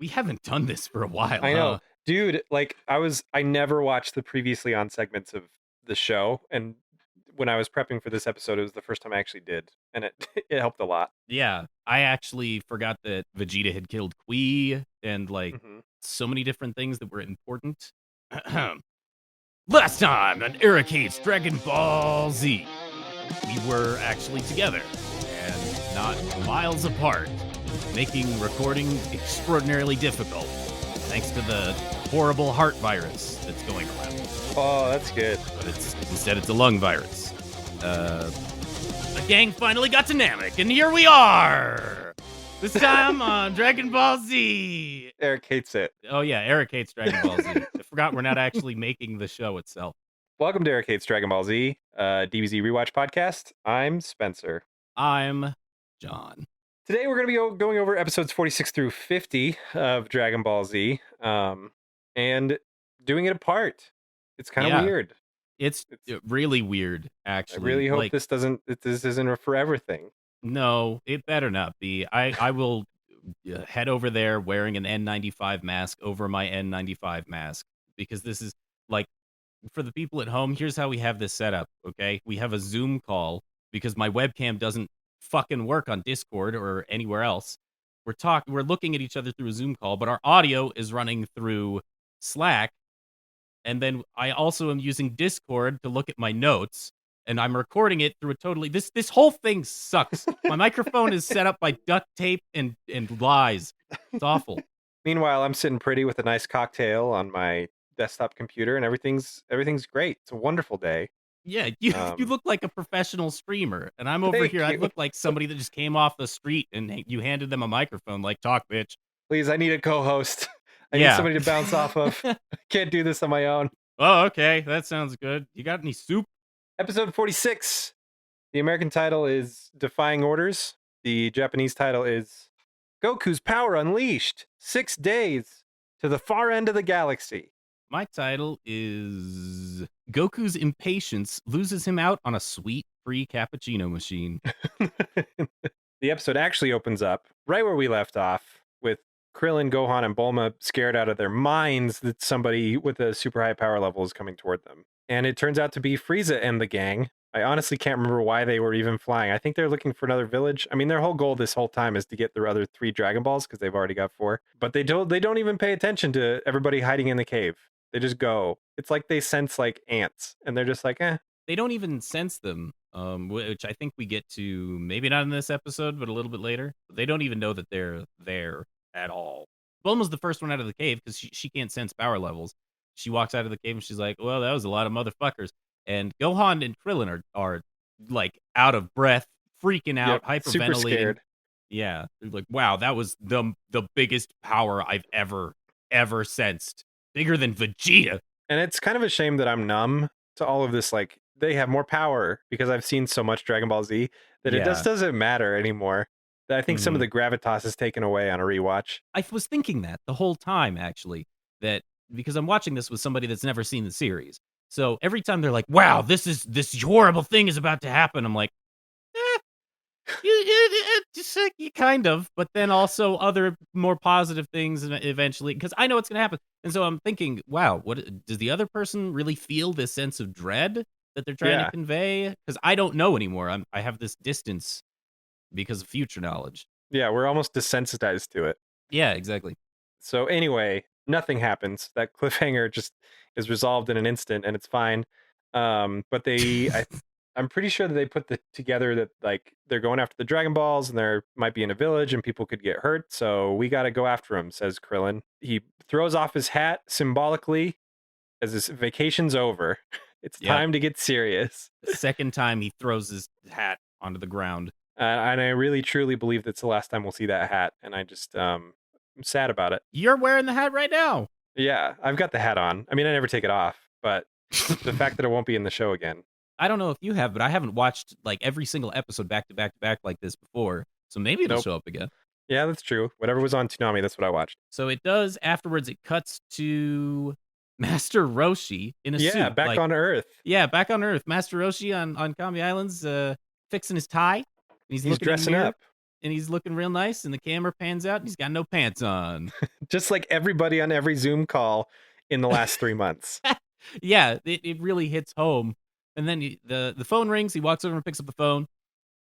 We haven't done this for a while, I know, huh? dude. Like I never watched the previously on segments of the show, and when I was prepping for this episode, it was the first time I actually did, and it it helped a lot. Yeah, I actually forgot that Vegeta had killed Qui and, like, Hmm. so many different things that were important. Last time on Irrigate's Dragon Ball Z, we were actually together and not miles apart, making recording extraordinarily difficult thanks to the horrible heart virus that's going around. Oh, that's good. But it's a lung virus. Uh, the gang finally got to Namek, and here we are. This time on Dragon Ball Z. Eric hates it. Oh yeah, Eric hates Dragon Ball Z. I forgot we're not actually making the show itself. Welcome to Eric hates Dragon Ball Z, DBZ rewatch podcast. I'm Spencer. I'm John. Today we're going to be going over episodes 46 through 50 of Dragon Ball Z, and doing it apart. It's kind of Yeah, weird. it's It's. really weird, I actually. really hope Like, this isn't a forever thing. no, it better not be. I will head over there wearing an N95 mask over my N95 mask because this is like for the people at home. Here's how we have this set up. Okay, we have a Zoom call because my webcam doesn't fucking work on Discord or anywhere else. We're looking at each other through a Zoom call, but our audio is running through Slack. And then I also am using Discord to look at my notes, and I'm recording it through a totally this whole thing sucks. My microphone is set up by duct tape and lies. It's awful. Meanwhile, I'm sitting pretty with a nice cocktail on my desktop computer, and everything's great. It's a wonderful day. Yeah, you Um, look like a professional streamer, and I'm over Thank here. I you. look like somebody that just came off the street and you handed them a microphone, like talk, bitch. Please, I need a co-host. I need Yeah. somebody to bounce off of. I can't do this on my own. Oh, okay, that sounds good. You got any soup? Episode 46. The American title is Defying Orders. The Japanese title is Goku's Power Unleashed. 6 days to the far end of the galaxy. My title is Goku's impatience loses him out on a sweet free cappuccino machine. The episode actually opens up right where we left off with Krillin, Gohan, and Bulma scared out of their minds that somebody with a super high power level is coming toward them. And it turns out to be Frieza and the gang. I honestly can't remember why they were even flying. I think they're looking for another village. I mean, their whole goal this whole time is to get their other 3 Dragon Balls because they've already got 4. But they don't even pay attention to everybody hiding in the cave. They just go. It's like they sense like ants, and they're just like, eh. They don't even sense them, which I think we get to maybe not in this episode, but a little bit later. They don't even know that they're there at all. Bulma's the first one out of the cave because she can't sense power levels. She walks out of the cave and she's like, "Well, that was a lot of motherfuckers." And Gohan and Krillin are like out of breath, freaking out, Yep, super hyperventilating. scared. Yeah, they're like, "Wow, that was the biggest power I've ever sensed, bigger than Vegeta." And it's kind of a shame that I'm numb to all of this. Like, they have more power because I've seen so much Dragon Ball Z that it just Yeah. doesn't matter anymore. I think some of Mhm. the gravitas is taken away on a rewatch. I was thinking that the whole time, actually, that because I'm watching this with somebody that's never seen the series. So every time they're like, "Wow, this horrible thing is about to happen," I'm like, eh, just like, you kind of, but then also other more positive things eventually, because I know it's gonna happen. And so I'm thinking, wow, what does the other person really feel this sense of dread that they're trying to Yeah. convey? Because I don't know anymore. I have this distance because of future knowledge. Yeah, we're almost desensitized to it. Yeah, exactly. So anyway, nothing happens. That cliffhanger just is resolved in an instant, and it's fine. But I'm pretty sure that they put together that like they're going after the Dragon Balls, and there might be in a village, and people could get hurt. So we got to go after him, says Krillin. He throws off his hat symbolically as his vacation's over. It's Yep. time to get serious. The second time he throws his hat onto the ground. And I really truly believe that's the last time we'll see that hat, and I just I'm sad about it. You're wearing the hat right now. Yeah, I've got the hat on. I mean, I never take it off, but the fact that it won't be in the show again. I don't know if you have, but I haven't watched like every single episode back to back to back like this before. So maybe it'll Nope. show up again. Yeah, that's true. Whatever was on Toonami, that's what I watched. So it does. Afterwards, it cuts to Master Roshi in a Yeah, suit. back Like, on Earth. yeah, back on Earth. Master Roshi on Kami Islands, fixing his tie. And he's He's looking in the dressing mirror. up. and he's looking real nice, and the camera pans out, and he's got no pants on. Just like everybody on every Zoom call in the last 3 months. Yeah, it really hits home. And then the phone rings. He walks over and picks up the phone.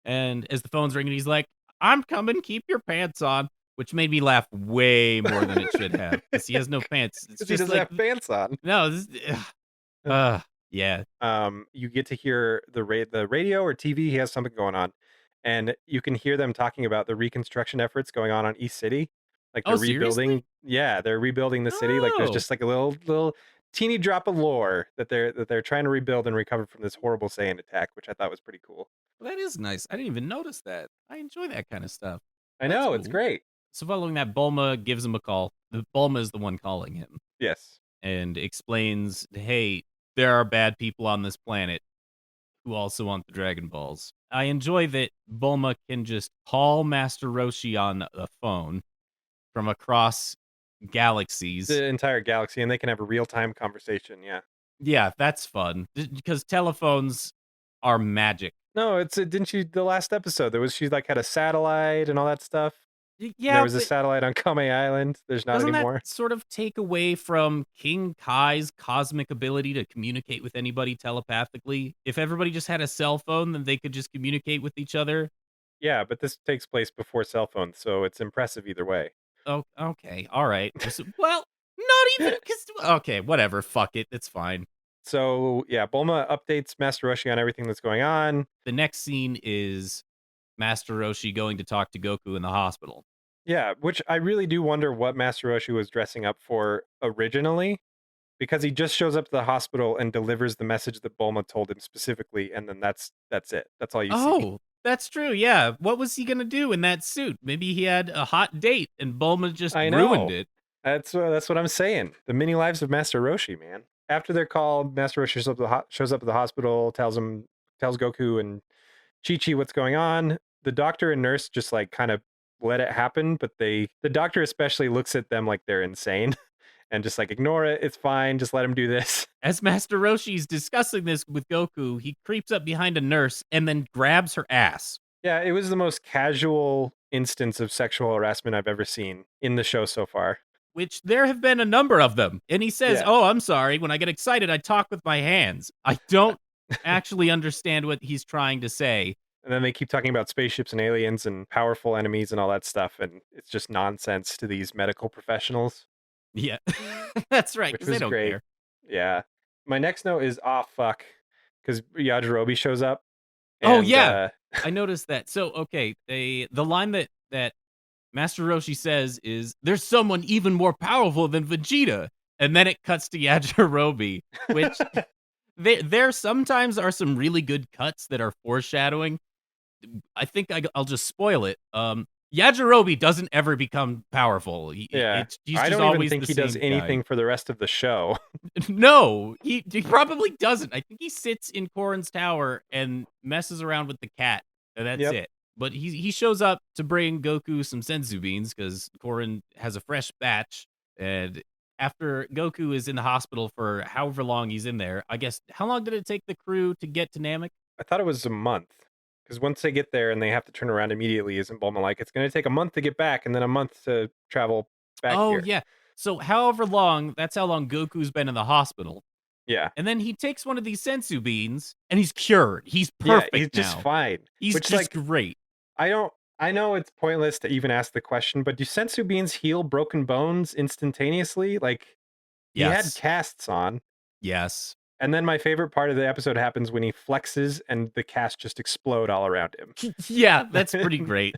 And as the phone's ringing, he's like, "I'm coming. Keep your pants on," which made me laugh way more than it should have because he has no pants. It's Because he just doesn't like, have pants on. no, this, yeah. You get to hear the radio or TV. He has something going on, and you can hear them talking about the reconstruction efforts going on East City. Like Oh, they're seriously? rebuilding. Yeah, they're rebuilding the city. Like there's Oh, just like a little teeny drop of lore that they're trying to rebuild and recover from this horrible Saiyan attack, which I thought was pretty cool. well, that is nice. I didn't even notice that. I enjoy that kind of stuff. I That's know it's cool. great. So following that, Bulma gives him a call. The Bulma is the one calling him Yes. and explains, "Hey, there are bad people on this planet who also want the Dragon Balls." I enjoy that Bulma can just call Master Roshi on a phone from across galaxies. The entire galaxy, and they can have a real time conversation. Yeah. Yeah, that's fun because telephones are magic. No, didn't she the last episode? There was she like had a satellite and all that stuff. And there Yeah, was a but satellite on Kame Island. There's not doesn't that anymore. sort of take away from King Kai's cosmic ability to communicate with anybody telepathically? If everybody just had a cell phone, then they could just communicate with each other. Yeah, but this takes place before cell phones, so it's impressive either way. Oh, okay, all right. Well, not even because. Okay, whatever. Fuck it. It's fine. So yeah, Bulma updates Master Roshi on everything that's going on. The next scene is Master Roshi going to talk to Goku in the hospital. Yeah, which I really do wonder what Master Roshi was dressing up for originally, because he just shows up to the hospital and delivers the message that Bulma told him specifically, and then that's it. That's all you see. Oh, that's true. Yeah. What was he gonna do in that suit? Maybe he had a hot date and Bulma just I ruined know. it. That's what I'm saying. The mini lives of Master Roshi, man. After their call, Master Roshi shows up at the hospital, tells Goku and Chi Chi what's going on. The doctor and nurse just like kind of let it happen, but the doctor especially looks at them like they're insane and just like ignore it. It's fine. Just let him do this. As Master Roshi's discussing this with Goku, he creeps up behind a nurse and then grabs her ass, Yeah, it was the most casual instance of sexual harassment I've ever seen in the show so far. which there have been a number of them. And he says, Yeah. "Oh, I'm sorry. When I get excited, I talk with my hands." I don't actually understand what he's trying to say. And then they keep talking about spaceships and aliens and powerful enemies and all that stuff. And it's just nonsense to these medical professionals, Yeah. That's right, which because they was don't great. care. Yeah. My next note is, oh, fuck. Because Yajirobe shows up. Oh, And yeah. I noticed that. So, okay, the line that Master Roshi says is, "There's someone even more powerful than Vegeta." And then it cuts to Yajirobe, which there sometimes are some really good cuts that are foreshadowing. I think I'll just spoil it. Yajirobe doesn't ever become powerful. yeah. He's I just don't even always think the he does same guy. anything for the rest of the show. No, he probably doesn't. I think he sits in Korin's tower and messes around with the cat, and that's Yep. it. But he shows up to bring Goku some senzu beans because Korin has a fresh batch. And after Goku is in the hospital for however long he's in there, I guess how long did it take the crew to get to Namek? I thought it was a month. Because once they get there and they have to turn around immediately, isn't Bulma like, it's going to take a month to get back and then a month to travel back Oh here? yeah. So however long, that's how long Goku's been in the hospital. Yeah. And then he takes one of these sensu beans and he's cured. He's Yeah, he's perfect just now. fine. He's Which, just like, great. I know it's pointless to even ask the question, but do sensu beans heal broken bones instantaneously? Like, he had Yes. casts on. Yes. And then my favorite part of the episode happens when he flexes and the casts just explode all around him. Yeah, that's pretty great.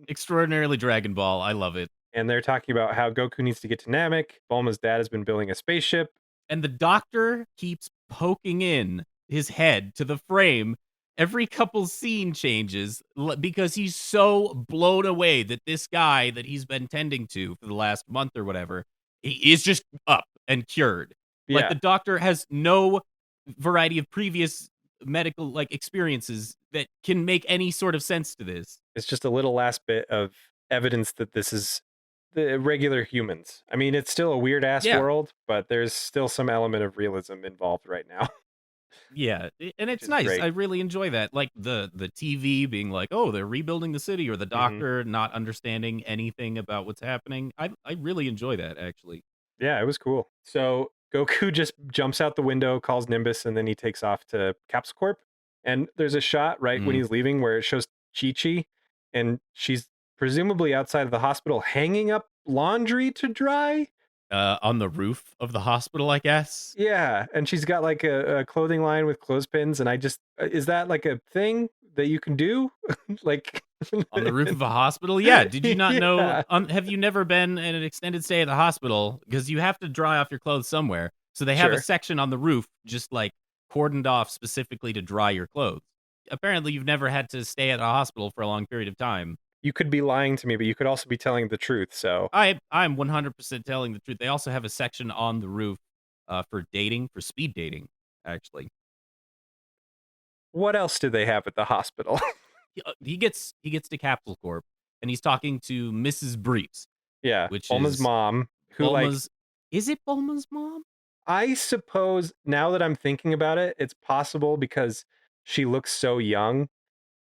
Extraordinarily Dragon Ball. I love it. And they're talking about how Goku needs to get to Namek. Bulma's dad has been building a spaceship. And the doctor keeps poking in his head to the frame every couple scene changes because he's so blown away that this guy that he's been tending to for the last month or whatever he is just up and cured. Like Yeah, the doctor has no variety of previous medical like experiences that can make any sort of sense to this. it's just a little last bit of evidence that this is the regular humans. I mean, it's still a weird ass Yeah. world, but there's still some element of realism involved right now. Yeah, and which it's is nice. I great. really enjoy that. Like the TV being like, "Oh, they're rebuilding the city," or the Hmm. doctor not understanding anything about what's happening. I really enjoy that actually. Yeah, it was cool. So Goku just jumps out the window, calls Nimbus, and then he takes off to Capsule Corp. And there's a shot right when Mhm. he's leaving where it shows Chi Chi, and she's presumably outside of the hospital hanging up laundry to dry. On the roof of the hospital, I guess. Yeah, and she's got like a clothing line with clothespins, and I just is that like a thing that you can do? Like, On the roof of a hospital? Yeah, did you not know yeah, have you never been in an extended stay at the hospital? Because you have to dry off your clothes somewhere. So they have a sure. section on the roof just, like, cordoned off specifically to dry your clothes. Apparently, you've never had to stay at a hospital for a long period of time. You could be lying to me, but you could also be telling the truth. So, I'm 100% telling the truth. They also have a section on the roof, for dating, for speed dating, actually. what else do they have at the hospital? He gets to Capsule Corp, and he's talking to Mrs. Briefs, Yeah, which Bulma's is mom, who like Bulma's is it Bulma's mom? I suppose now that I'm thinking about it, it's possible because she looks so young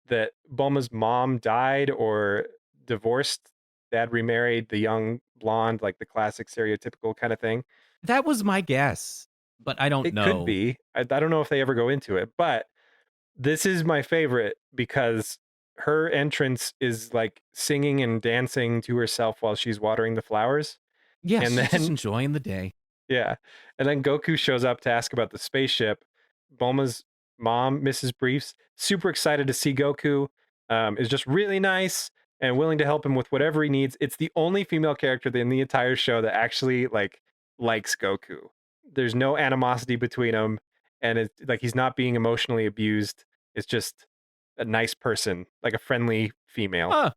that Bulma's mom died or divorced, dad remarried the young blonde, like the classic stereotypical kind of thing. That was my guess, but I don't It could know. be. I don't know if they ever go into it, but this is my favorite because her entrance is like singing and dancing to herself while she's watering the flowers. Yeah, And she's just then enjoying the day. yeah. And then Goku shows up to ask about the spaceship. Bulma's mom, Mrs. Briefs, super excited to see Goku, is just really nice and willing to help him with whatever he needs. It's the only female character in the entire show that actually like likes Goku. There's no animosity between them, and it's like he's not being emotionally abused. It's just a nice person, like a friendly female. Huh,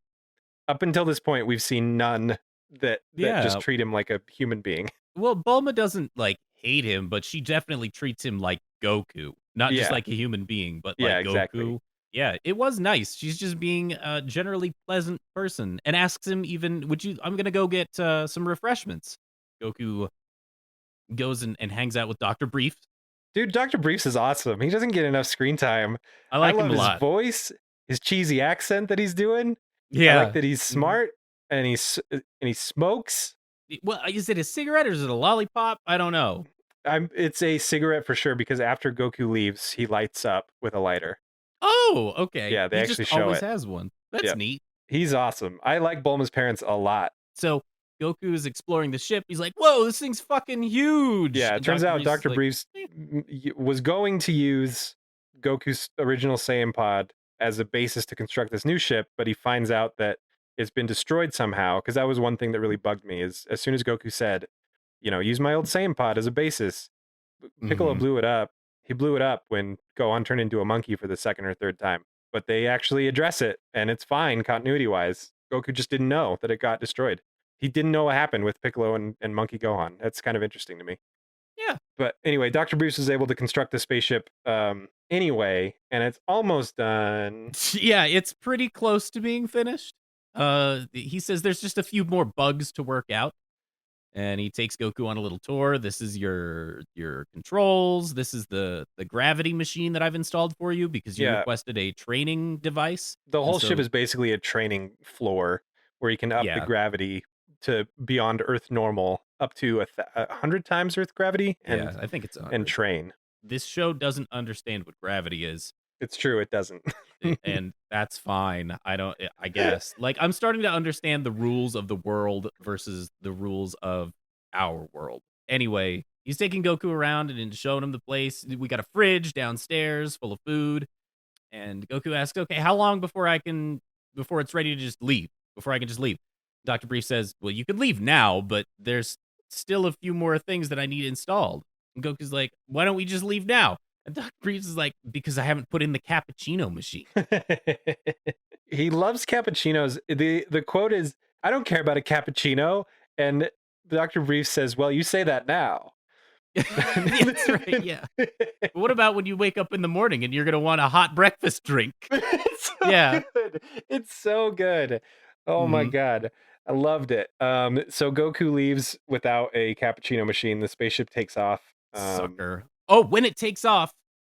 Up until this point, we've seen none that just yeah. treat him like a human being. Well, Bulma doesn't, like, hate him, but she definitely treats him like Goku. Not just Yeah, like a human being, but yeah, like exactly. Goku. Yeah, it was nice. She's just being a generally pleasant person and asks him even, "Would you I'm gonna go get, some refreshments." Goku goes and hangs out with Doctor Brief. Dude, Dr. Briefs is awesome. He doesn't get enough screen time. I I like him love a his lot. voice, his cheesy accent that he's doing. I like Yeah. that he's Mhm. smart and he smokes. Well, is it a cigarette or is it a lollipop? I don't know. It's a cigarette for sure because after Goku leaves, he lights up with a lighter. Oh, okay. Yeah, they He just actually show always it. has one. That's Yep. neat. He's awesome. I like Bulma's parents a lot. So Goku is exploring the ship. He's like, "Whoa, this thing's fucking huge!" Yeah, it And turns Doctor out Briefs is Dr. like, Briefs "Eh, was going to use Goku's original Saiyan pod as a basis to construct this new ship, but he finds out that it's been destroyed somehow. Because that was one thing that really bugged me. Is as soon as Goku said, use my old Saiyan pod as a basis, Piccolo mhm. blew it up. He blew it up when Gohan turned into a monkey for the second or third time. But they actually address it, and it's fine continuity wise. Goku just didn't know that it got destroyed. He didn't know what happened with Piccolo and Monkey Gohan. That's kind of interesting to me. Yeah, But anyway, Dr. Bruce is able to construct the spaceship anyway, and it's almost done. yeah." It's pretty close to being finished. He says there's just a few more bugs to work out, and he takes Goku on a little tour. This is your controls. This is the gravity machine that I've installed for you because you Yeah, requested a training device, the and whole ship so is basically a training floor where you can up the yeah, gravity to beyond Earth normal, up to 100 times Earth gravity, yeah. I think it's and 100. train. This show doesn't understand what gravity is. It's true, it doesn't. And that's fine. I don't I guess. Like, I'm starting to understand the rules of the world versus the rules of our world. Anyway, he's taking Goku around and showing him the place. We got a fridge downstairs full of food, and Goku asks, "Okay, how long before it's ready to just leave? Before I can just leave?" Dr. Brief says, "Well, you could leave now, but there's still a few more things that I need installed." And Goku's like, "Why don't we just leave now?" And Dr. Brief is like, "Because I haven't put in the cappuccino machine." He loves cappuccinos. The quote is, "I don't care about a cappuccino," and Dr. Brief says, "Well, you say that now." That's right, yeah. But what about when you wake up in the morning and you're gonna want a hot breakfast drink? It's so Yeah. good. It's so good. Oh my Mhm. god. I loved it. So Goku leaves without a cappuccino machine. The spaceship takes off. Sucker. Oh, when it takes off,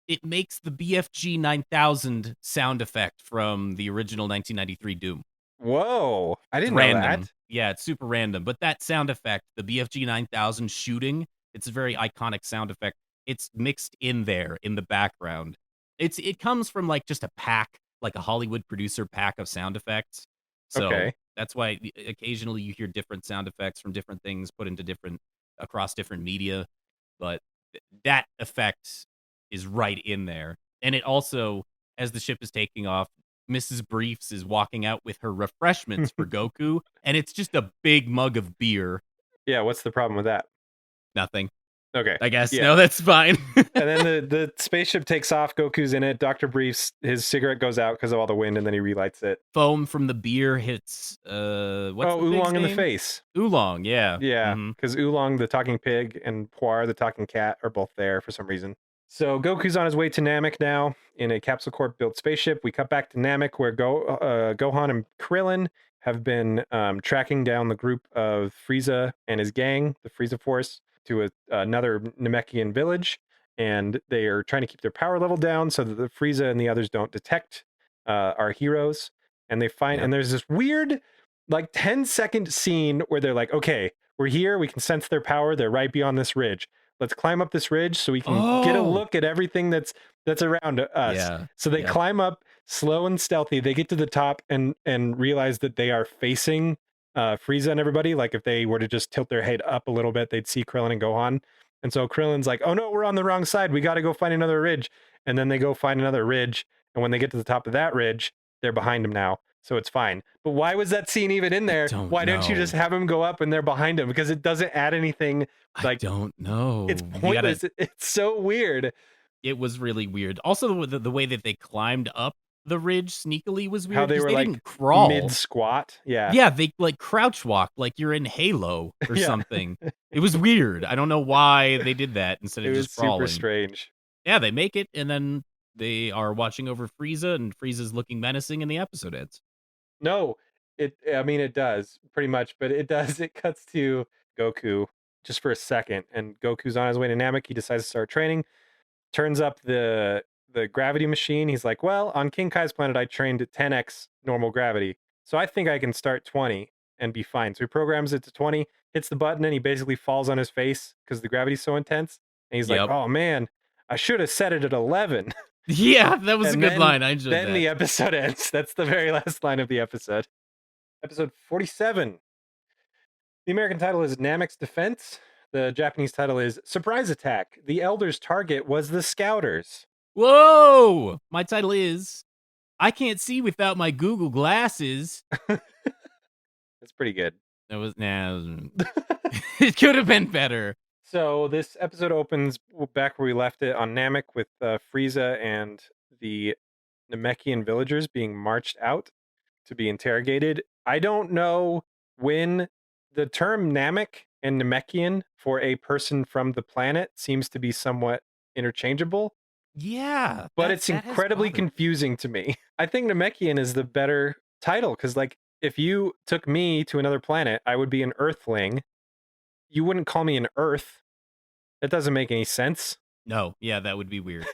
it makes the BFG 9000 sound effect from the original 1993 Doom. Whoa, I It's didn't know random. that. Yeah, it's super random, but that sound effect, the BFG 9000 shooting, it's a very iconic sound effect. It's mixed in there in the background. It comes from, like, just a pack, like a Hollywood producer pack of sound effects. So, Okay. that's why occasionally you hear different sound effects from different things put into different across different media, but that effect is right in there. And it also, as the ship is taking off, Mrs. Briefs is walking out with her refreshments for Goku, and it's just a big mug of beer. Yeah, what's the problem with that? Nothing, Okay. I guess. Yeah. No, that's fine. And then the spaceship takes off. Goku's in it. Dr. Briefs, his cigarette goes out because of all the wind, and then he relights it. Foam from the beer hits, what's Oh, the pig's Oolong in the name? face. Oolong, yeah. Yeah, Mhm. because Oolong, the talking pig, and Poir, the talking cat, are both there for some reason. So Goku's on his way to Namek now in a Capsule Corp built spaceship. We cut back to Namek where Gohan and Krillin have been tracking down the group of Frieza and his gang, the Frieza Force, to another Namekian village. And they are trying to keep their power level down so that the Frieza and the others don't detect our heroes. And they find, Yep. and there's this weird, like 10-second scene where they're like, okay, we're here. We can sense their power. They're right beyond this ridge. Let's climb up this ridge so we can get a Oh! look at everything that's around us. Yeah. So they Yep. climb up slow and stealthy. They get to the top and realize that they are facing Frieza and everybody. Like if they were to just tilt their head up a little bit, they'd see Krillin and Gohan. And so Krillin's like, "Oh no, we're on the wrong side. We got to go find another ridge." And then they go find another ridge. And when they get to the top of that ridge, they're behind him now. So it's fine. But why was that scene even in I there? don't Why don't you just know. have him go up and they're behind him? Because it doesn't add anything. I Like don't it's know. You gotta pointless. It's so weird It was really weird. Also, the way that they climbed up the ridge sneakily was how weird they because were they like didn't mid crawl. squat. Yeah. Yeah, they, like, crouch walk like you're in Halo or Yeah. something. It was weird. I don't know why they did that instead It of was just super crawling. strange. Yeah, they make it, and then they are watching over Frieza, and Frieza's looking menacing, and the episode ends. No, I mean it does pretty much, but it does it cuts to Goku just for a second and Goku's on his way to Namek. He decides to start training, turns up the gravity machine. He's like, "Well, on King Kai's planet I trained at 10x normal gravity. So I think I can start 20 and be fine." So he programs it to 20, hits the button and he basically falls on his face cuz the gravity's so intense. And he's like, Yep. "Oh man, I should have set it at 11." Yeah, that was a And good line. I enjoyed then that. the episode ends. That's the very last line of the episode. Episode 47. The American title is Namek's Defense. The Japanese title is Surprise Attack. The Elder's target was the Scouters. Whoa! My title is I Can't See Without My Google Glasses. That's pretty good. That was it could have been better. So this episode opens back where we left it on Namek with Frieza and the Namekian villagers being marched out to be interrogated. I don't know when the term Namek and Namekian for a person from the planet seems to be somewhat interchangeable, Yeah, but it's that has incredibly bothered me. confusing to me. I think Namekian is the better title because, like, if you took me to another planet, I would be an Earthling. You wouldn't call me an Earth. That doesn't make any sense. No, yeah, that would be weird.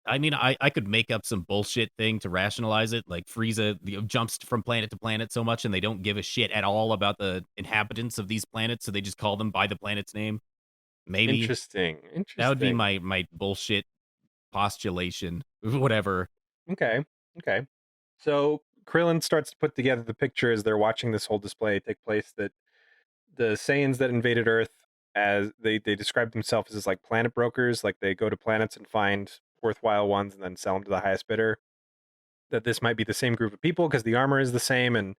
I mean, I could make up some bullshit thing to rationalize it, like Frieza jumps from planet to planet so much, and they don't give a shit at all about the inhabitants of these planets, so they just call them by the planet's name. Maybe Interesting. that would be Interesting. my bullshit postulation. Whatever. Okay. Okay. So Krillin starts to put together the picture as they're watching this whole display take place that the Saiyans that invaded Earth, as they describe themselves as like planet brokers, like they go to planets and find worthwhile ones and then sell them to the highest bidder. That this might be the same group of people because the armor is the same and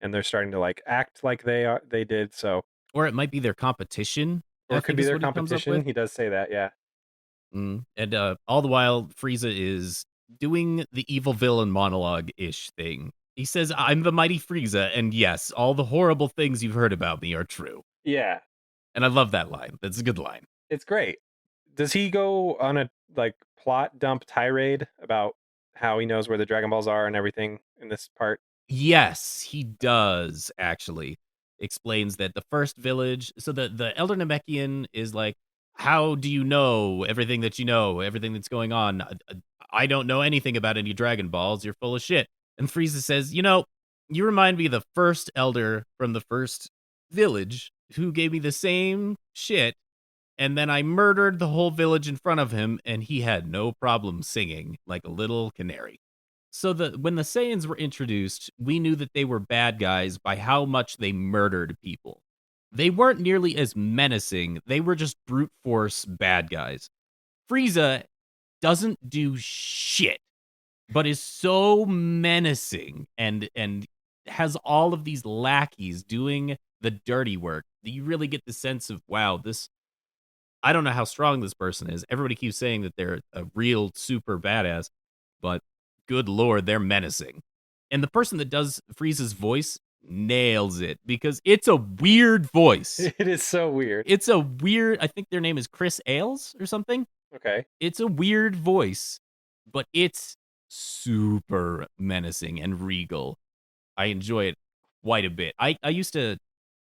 they're starting to like act like they did. So Or it might be their competition, or I it could think be is their what he comes up competition. with. He does say that, yeah. And all the while, Frieza is doing the evil villain monologue-ish thing. He says, "I'm the mighty Frieza, and yes, all the horrible things you've heard about me are true." Yeah, And I love that line. That's a good line. it's great. Does he go on a like plot dump tirade about how he knows where the Dragon Balls are and everything in this part? Yes, he does actually. Explains that the first village, so the Elder Namekian is like, how do you know everything that you know, everything that's going on? I don't know anything about any Dragon Balls. You're full of shit." And Frieza says, you remind me of the first elder from the first village who gave me the same shit. And then I murdered the whole village in front of him, and he had no problem singing like a little canary. So when the Saiyans were introduced, we knew that they were bad guys by how much they murdered people. They weren't nearly as menacing. They were just brute force bad guys. Frieza doesn't do shit, but is so menacing and has all of these lackeys doing the dirty work that you really get the sense of, wow, this I don't know how strong this person is. Everybody keeps saying that they're a real super badass, but good lord, they're menacing. And the person that does Frieza's voice nails it because it's a weird voice. It is so weird. It's a weird, I think their name is Chris Ailes or something. Okay. It's a weird voice, but it's super menacing and regal. I enjoy it quite a bit. I used to,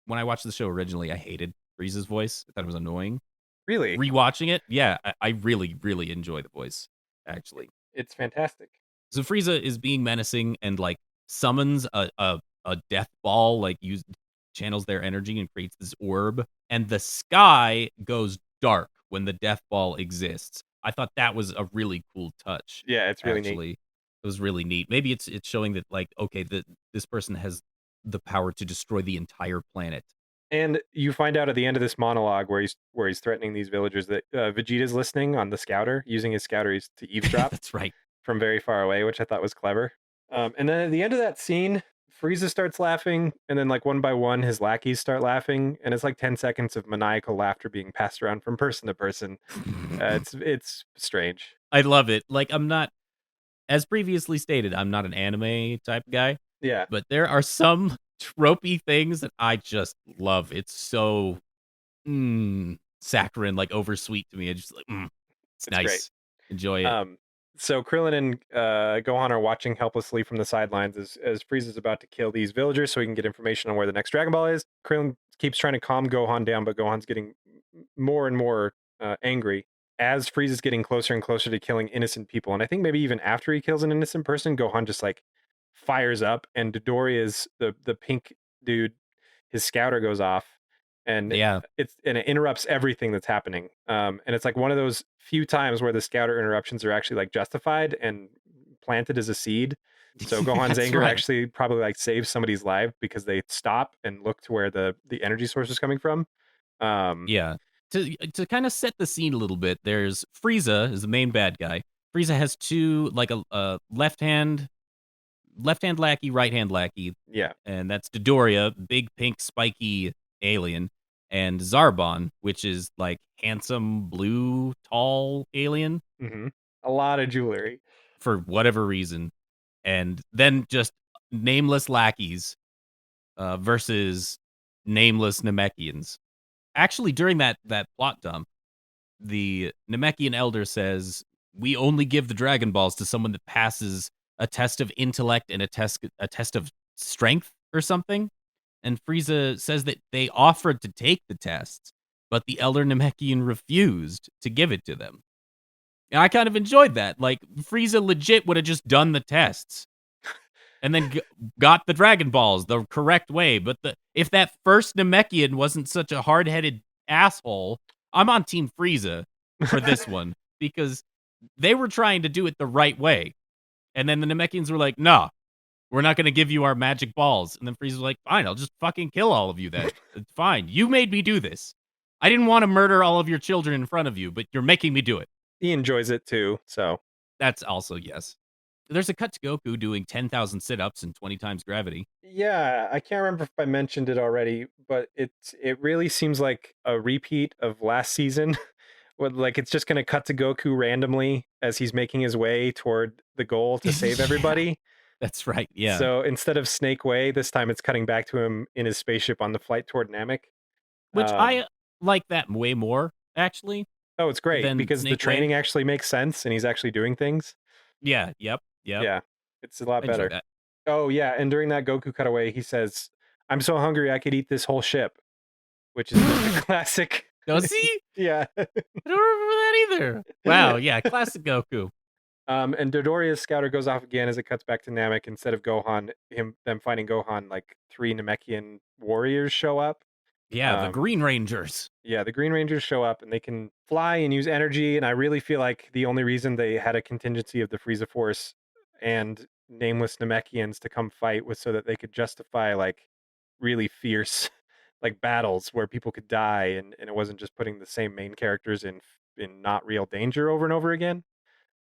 when I watched the show originally, I hated Frieza's voice. I thought it was annoying. Really? Rewatching it, yeah, I really, really enjoy the voice, actually. It's fantastic. So Frieza is being menacing and, like, summons a death ball, like, channels their energy and creates this orb, and the sky goes dark when the death ball exists. I thought that was a really cool touch, Yeah, it's really neat. actually. It was really neat. Maybe it's showing that, like, okay, this person has the power to destroy the entire planet. And you find out at the end of this monologue where he's threatening these villagers that Vegeta's listening on the scouter, using his scouter to eavesdrop That's right. from very far away, which I thought was clever. And then at the end of that scene, Frieza starts laughing, and then like one by one, his lackeys start laughing, and it's like 10 seconds of maniacal laughter being passed around from person to person. It's strange. I love it. Like, I'm not as previously stated, I'm not an anime type guy, Yeah, but there are some tropey things that I just love. It's so, saccharine, like, oversweet to me. I just like, it's it's great. nice. Enjoy it. Um, so Krillin and Gohan are watching helplessly from the sidelines as Frieza's about to kill these villagers so he can get information on where the next Dragon Ball is. Krillin keeps trying to calm Gohan down, but Gohan's getting more and more angry as Frieza's getting closer and closer to killing innocent people. And I think maybe even after he kills an innocent person, Gohan just like fires up, and Dodoria's the pink dude, his scouter goes off, and Yeah. it interrupts everything that's happening. And it's like one of those few times where the scouter interruptions are actually like justified and planted as a seed. So Gohan's That's anger right. actually probably like saves somebody's life because they stop and look to where the energy source is coming from. Um, Yeah. To kinda set the scene a little bit, there's Frieza is the main bad guy. Frieza has 2, like, a left-hand lackey, right-hand lackey, yeah. and that's Dodoria, big pink spiky alien, and Zarbon, which is like handsome blue tall alien hmm A lot of jewelry. for whatever reason, and then just nameless lackeys versus nameless Namekians. Actually, during that plot dump, the Namekian elder says, "We only give the Dragon Balls to someone that passes a test of intellect and a test of strength or something." And Frieza says that they offered to take the tests, but the elder Namekian refused to give it to them. And I kind of enjoyed that. Like, Frieza legit would have just done the tests and then got the Dragon Balls the correct way. But if that first Namekian wasn't such a hard headed asshole, I'm on Team Frieza for this one because they were trying to do it the right way. And then the Namekians were like, "Nah, we're not going to give you our magic balls." And then Frieza was like, "Fine, I'll just fucking kill all of you then. It's fine. You made me do this. I didn't want to murder all of your children in front of you, but you're making me do it." He enjoys it too. So That's also yes. There's a cut to Goku doing 10,000 sit-ups and 20 times gravity. yeah, I can't remember if I mentioned it already, but it really seems like a repeat of last season. Like it's just going to cut to Goku randomly as he's making his way toward the goal to save Yeah, everybody. that's right. Yeah. So instead of Snake Way, this time it's cutting back to him in his spaceship on the flight toward Namek. Which Um, I like that way more, actually, oh, it's great than because the Snake Way. training actually makes sense and he's actually doing things. Yeah. Yep. Yep. Yeah, it's a lot I enjoy better. that. Oh yeah, and during that Goku cutaway, he says, "I'm so hungry I could eat this whole ship," which is just a classic. Does he? Yeah. I don't remember that either. Wow, yeah, classic Goku. And Dodoria's scouter goes off again as it cuts back to Namek. Instead of them fighting Gohan, like 3 Namekian warriors show up. Yeah, the Um, Green Rangers. yeah, the Green Rangers show up and they can fly and use energy. And I really feel like the only reason they had a contingency of the Frieza Force and nameless Namekians to come fight was so that they could justify like really fierce like battles where people could die, and it wasn't just putting the same main characters in not real danger over and over again.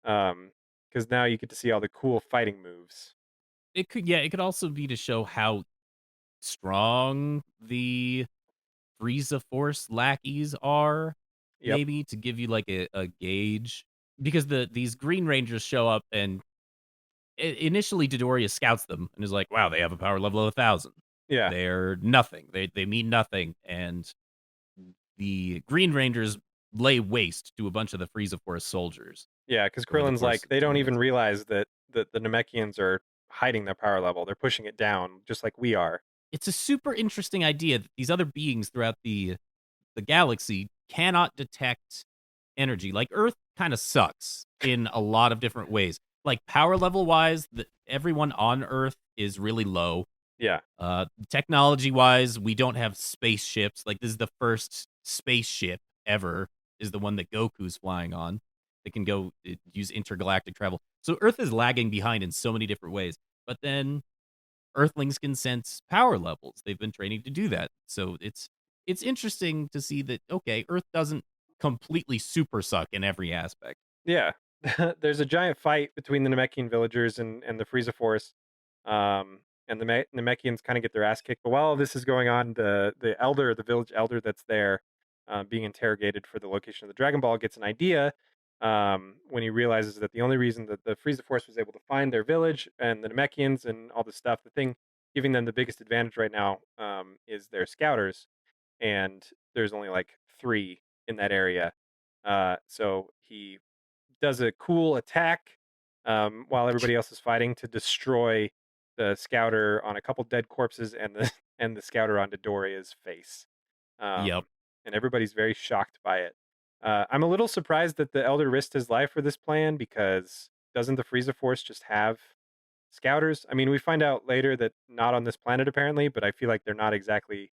Because now you get to see all the cool fighting moves. It could yeah, it could also be to show how strong the Frieza Force lackeys are, Yep. maybe to give you like a gauge. Because these Green Rangers show up and initially Dodoria scouts them and is like, wow, they have a power level of 1,000. Yeah. They're nothing. They mean nothing. And the Green Rangers lay waste to a bunch of the Frieza Force soldiers Yeah. Because over the Krillin's course like, of they 2 don't even minutes. realize that the Namekians are hiding their power level. They're pushing it down just like we are. It's a super interesting idea that these other beings throughout the galaxy cannot detect energy. Like Earth kind of sucks in a lot of different ways. Like power level wise, everyone on Earth is really low. Yeah. Technology wise, we don't have spaceships. Like this is the first spaceship ever is the one that Goku's flying on. That can go use intergalactic travel. So Earth is lagging behind in so many different ways. But then Earthlings can sense power levels. They've been training to do that. So it's interesting to see that okay, Earth doesn't completely super suck in every aspect. Yeah. There's a giant fight between the Namekian villagers and the Frieza Force. And the Namekians kind of get their ass kicked. But while this is going on, the village elder that's there, being interrogated for the location of the Dragon Ball, gets an idea. When he realizes that the only reason that the Frieza Force was able to find their village and the Namekians and all this stuff, the thing giving them the biggest advantage right now, is their scouters, and there's only like 3 in that area. So he does a cool attack, while everybody else is fighting, to destroy the scouter on a couple dead corpses and the and the scouter on Doria's face. Yep. Um, and everybody's very shocked by it. I'm a little surprised that the Elder risked his life for this plan, because doesn't the Frieza Force just have scouters? I mean, we find out later that not on this planet apparently, but I feel like they're not exactly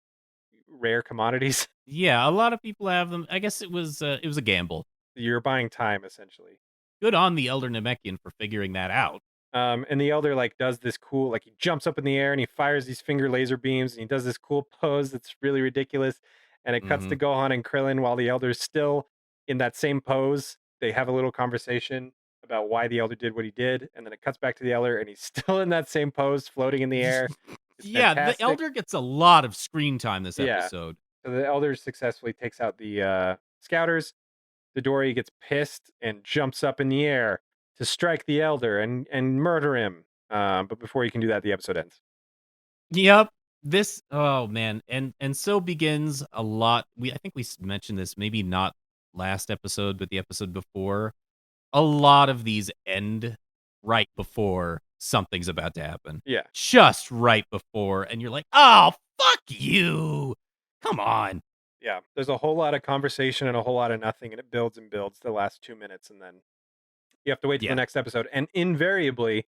rare commodities. Yeah, a lot of people have them. I guess it was a gamble. You're buying time essentially. Good on the Elder Namekian for figuring that out. And the elder like does this cool, like he jumps up in the air and he fires these finger laser beams and he does this cool pose that's really ridiculous. And it cuts to Mhm. Gohan and Krillin while the elder's still in that same pose. They have a little conversation about why the elder did what he did, and then it cuts back to the elder and he's still in that same pose, floating in the air. It's Yeah, the fantastic. Elder gets a lot of screen time this Yeah. episode. So the elder successfully takes out the scouters. Midoriya gets pissed and jumps up in the air to strike the elder and murder him. But before you can do that, the episode ends. Yep. This oh man, and so begins a lot. I think we mentioned this maybe not last episode, but the episode before. A lot of these end right before something's about to happen. Yeah, Just right before, and you're like, "Oh, fuck you. Come on." yeah. There's a whole lot of conversation and a whole lot of nothing, and it builds and builds the last 2 minutes, and then you have to wait till the Yeah. next episode. And invariably,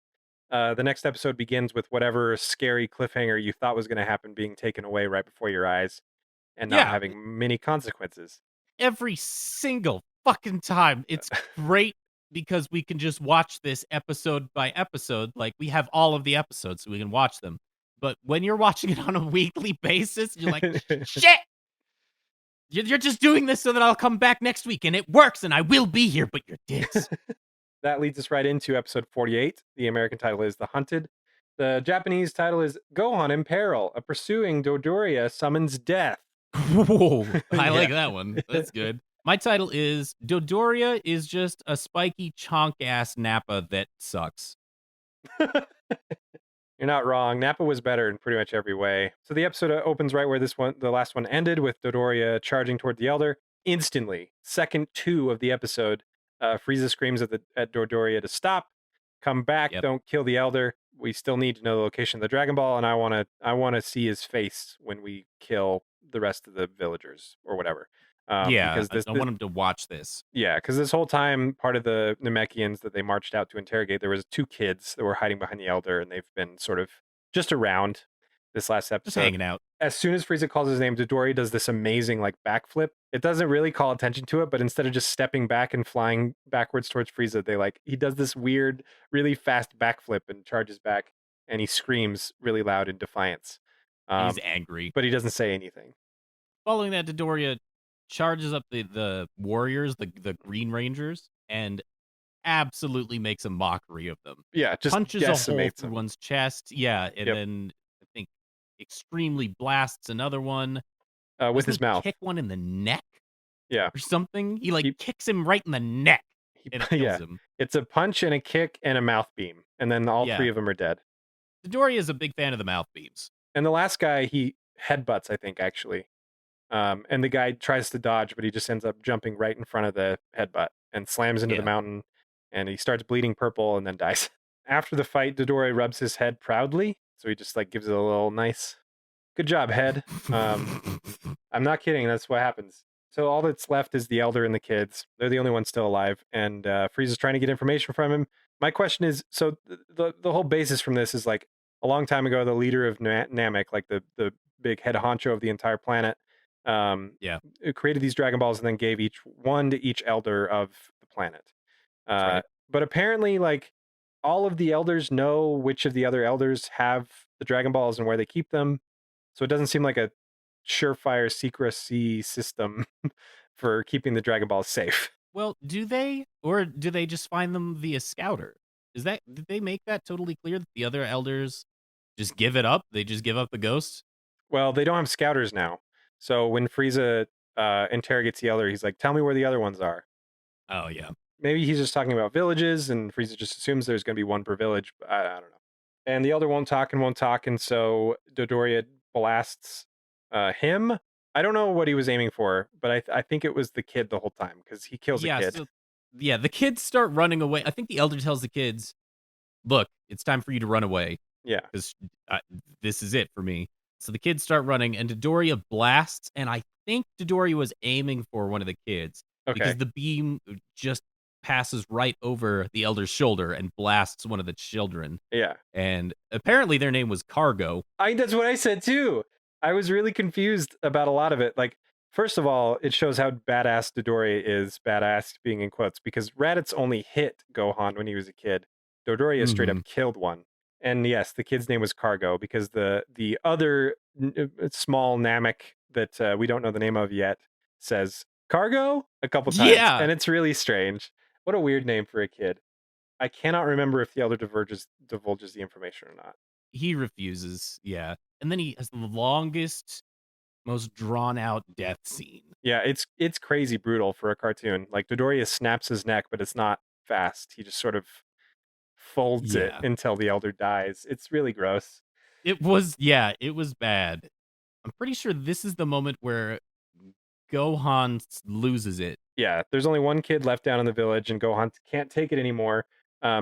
the next episode begins with whatever scary cliffhanger you thought was going to happen being taken away right before your eyes and not Yeah, having many consequences. every single fucking time. It's great because we can just watch this episode by episode. Like we have all of the episodes so we can watch them. But when you're watching it on a weekly basis, you're like, shit, you're just doing this so that I'll come back next week and it works and I will be here, but you're dicks. That leads us right into episode 48. The American title is The Hunted. The Japanese title is Gohan in Peril. A pursuing Dodoria summons death. Whoa, I Yeah. like that one. That's good. My title is Dodoria is just a spiky chonk ass Nappa that sucks. You're not wrong. Nappa was better in pretty much every way. So the episode opens right where the last one ended, with Dodoria charging toward the Elder. Instantly, second 2 of the episode, Frieza screams at Dodoria to stop, come back, Yep. don't kill the Elder. We still need to know the location of the Dragon Ball, and I wanna see his face when we kill the rest of the villagers or whatever. Yeah, Because I want him to watch this. yeah, because this whole time, part of the Namekians that they marched out to interrogate, there was two kids that were hiding behind the elder, and they've been sort of just around this last Just episode. hanging out. As soon as Frieza calls his name, Dodoria does this amazing like backflip. It doesn't really call attention to it, but instead of just stepping back and flying backwards towards Frieza, he does this weird, really fast backflip and charges back, and he screams really loud in defiance. He's Um, angry. but he doesn't say anything. Following that, Dodoria charges up the warriors, the Green Rangers, and absolutely makes a mockery of them. Yeah, just Punches a hole decimates through him. one's chest, yeah, and Yep, then I think extremely blasts another one. with Doesn't his he mouth. kick one in the neck Yeah, or something? He, like, he kicks him right in the neck, He and it kills yeah. him. It's a punch and a kick and a mouth beam, and then all Yeah. 3 of them are dead. Dodoria is a big fan of the mouth beams. And the last guy, he headbutts, I think, actually. And the guy tries to dodge, but he just ends up jumping right in front of the headbutt and slams into the Yeah. mountain, and he starts bleeding purple and then dies. After the fight, Dodoria rubs his head proudly, so he just, like, gives it a little nice, "Good job, head." I'm not kidding, that's what happens. So all that's left is the elder and the kids. They're the only ones still alive, and Frieza's trying to get information from him. My question is, so the whole basis from this is like a long time ago, the leader of Namek, like the big head honcho of the entire planet, Yeah, created these Dragon Balls and then gave each one to each elder of the planet. that's Uh, right. but apparently, like all of the elders know which of the other elders have the Dragon Balls and where they keep them. So it doesn't seem like a surefire secrecy system for keeping the Dragon Balls safe. Well, do they? Or do they just find them via scouter? Did they make that totally clear that the other elders just give it up? They just give up the ghosts? Well, they don't have scouters now. So when Frieza interrogates the elder, he's like, "Tell me where the other ones are." Oh, yeah. Maybe he's just talking about villages, and Frieza just assumes there's going to be one per village. But I don't know. And the elder won't talk, and so Dodoria blasts him. I don't know what he was aiming for, but I think it was the kid the whole time because he kills a Yeah, kid. so yeah, the kids start running away. I think the elder tells the kids, "Look, it's time for you to run away Yeah. because this is it for me." So the kids start running, and Dodoria blasts, and I think Dodoria was aiming for one of the kids because Okay. the beam just passes right over the elder's shoulder and blasts one of the children. Yeah. And apparently their name was Cargo. That's what I said too. I was really confused about a lot of it. Like, first of all, it shows how badass Dodoria is, badass being in quotes, because Raditz only hit Gohan when he was a kid. Dodoria straight up Mhm. killed one. And yes, the kid's name was Cargo because the other small Namek that we don't know the name of yet says Cargo a couple times, Yeah. and it's really strange. What a weird name for a kid. I cannot remember if the elder divulges the information or not. He refuses. Yeah. And then he has the longest, most drawn out death scene. Yeah, it's crazy brutal for a cartoon. Like Dodoria snaps his neck, but it's not fast. He just sort of folds it Yeah. until the elder dies. It's really gross. It was bad. I'm pretty sure this is the moment where Gohan loses it. Yeah, there's only one kid left down in the village, and Gohan can't take it anymore.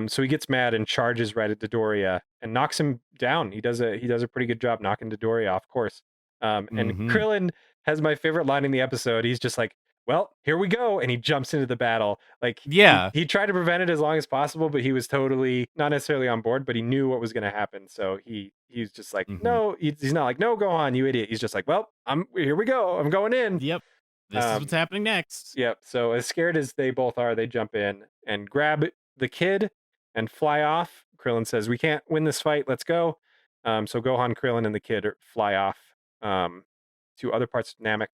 So he gets mad and charges right at Dodoria and knocks him down. He does a pretty good job knocking Dodoria off course. And Mhm. Krillin has my favorite line in the episode. He's just like, "Well, here we go," and he jumps into the battle. Like Yeah. he tried to prevent it as long as possible, but he was totally not necessarily on board, but he knew what was going to happen. So he's just like, Mhm. "No," he's not like, "No, Gohan, you idiot." He's just like, "Well, I'm here we go. I'm going in." Yep. This is what's Um, happening next. Yep. So as scared as they both are, they jump in and grab the kid and fly off. Krillin says, "We can't win this fight. Let's go." So Gohan, Krillin, and the kid fly off um, to other parts of Namek.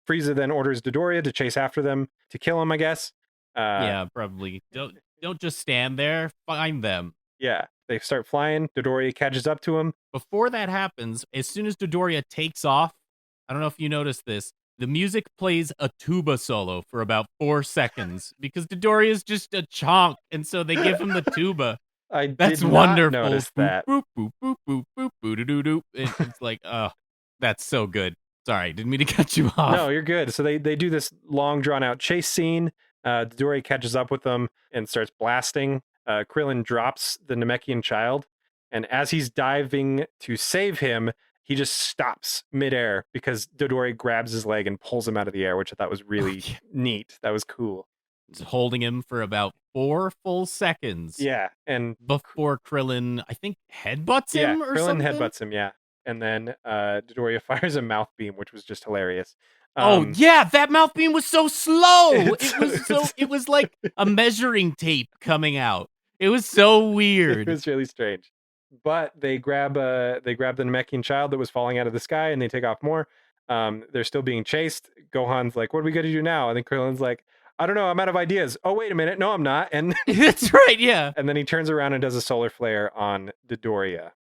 Frieza then orders Dodoria to chase after them to kill him, I guess. Uh, Yeah, probably. Don't just stand there. Find them. yeah, they start flying. Dodoria catches up to him. Before that happens, as soon as Dodoria takes off, I don't know if you noticed this, the music plays a tuba solo for about 4 seconds because Dodoria's just a chonk, and so they give him the tuba. I That's did not wonderful. notice Boop, that. boop, boop, boop, boop, boop, boo doo doo doo. It's like, oh, that's so good. Sorry, didn't mean to cut you No, off. you're good. So they do this long drawn out chase scene. Dory catches up with them and starts blasting. Krillin drops the Namekian child, and as he's diving to save him, he just stops midair because Dodori grabs his leg and pulls him out of the air, which I thought was Oh, really yeah. neat. That was cool. It's holding him for about 4 full seconds Yeah, and before Krillin, I think, headbutts yeah, him or Krillin something? headbutts him, yeah. And then Dodoria fires a mouth beam, which was just hilarious. Oh, Um yeah, that mouth beam was so slow. it's it's It was like a measuring tape coming out. It was so it weird. was really strange. But they grab the Namekian child that was falling out of the sky and they take off more. They're still being chased. Gohan's like, "What are we gonna do now?" And then Krillin's like, "I don't know. I'm out of ideas." Oh, wait a minute. No, I'm not. And That's right, yeah. and then he turns around and does a solar flare on Dodoria,